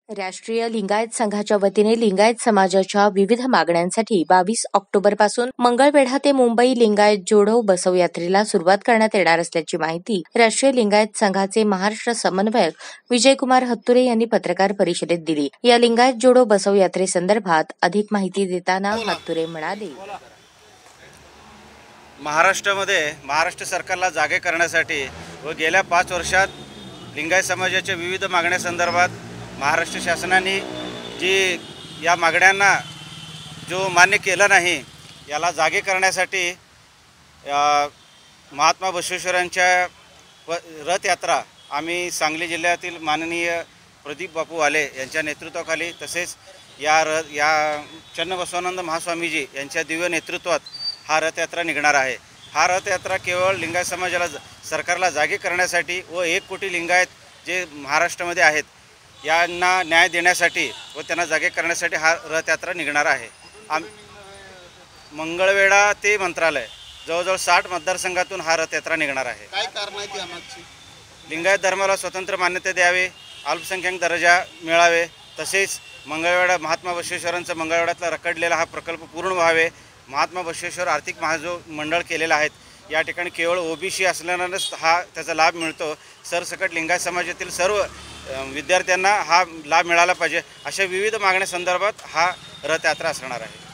राष्ट्रीय लिंगायत संघाच्या वतीने लिंगायत समाजाच्या विविध मागण्यांसाठी 22 ऑक्टोबरपासून मंगळवेढा ते मुंबई लिंगायत जोडो बसव यात्रेला सुरुवात करण्यात येणार असल्याची माहिती राष्ट्रीय लिंगायत संघाचे महाराष्ट्र समन्वयक विजयकुमार हत्तुरे यांनी पत्रकार परिषदेत दिली। या लिंगायत जोडो बसव यात्रेसंदर्भात अधिक माहिती देताना हत्तुरे म्हणाले, महाराष्ट्र सरकारला जागे करण्यासाठी व गेल्या 5 वर्षात लिंगायत समाजाच्या विविध मागण्यांसंदर्भात महाराष्ट्र शासनाने जी या मागण्यांना जो मान्य केला नाही याला जागे करण्यासाठी महात्मा बसवेश्वरांच्या रथयात्रा आम्ही सांगली जिल्ह्यातील माननीय प्रदीप बापू वाले यांच्या नेतृत्वाखाली तसेच या चन्नबसवानंद महास्वामीजी यांच्या दिव्य नेतृत्वात हा रथयात्रा निघणार आहे। हा रथयात्रा केवळ लिंगायत समाजाला सरकारला जागे करण्यासाठी व 1 कोटी लिंगायत जे महाराष्ट्रामध्ये आहेत यांना न्याय देण्यासाठी व त्यांना जागे करण्यासाठी हा रथयात्रा निघणार आहे। मंगळवेढा ते मंत्रालय जवळजवळ 60 मतदारसंघातून हा रथयात्रा निघणार आहे। काय कारण आहे ती आमची? लिंगायत धर्माला स्वतंत्र मान्यता द्यावी, अल्पसंख्याक दर्जा मिळावे, तसेच महात्मा बसवेश्वरांचा मंगळवेढ्यातला रखडलेला हा प्रकल्प पूर्ण व्हावे। महात्मा बसवेश्वर आर्थिक महामंडळ केलेला आहेत, या ठिकाणी केवळ ओबीसी असल्यानंच हा त्याचा लाभ मिळतो। सरसकट लिंगायत समाजातील सर्व विद्यार्थ्यांना हा लाभ मिळाला पाहिजे, अशा विविध मागण्यांसंदर्भात हा रथयात्रा असणार आहे।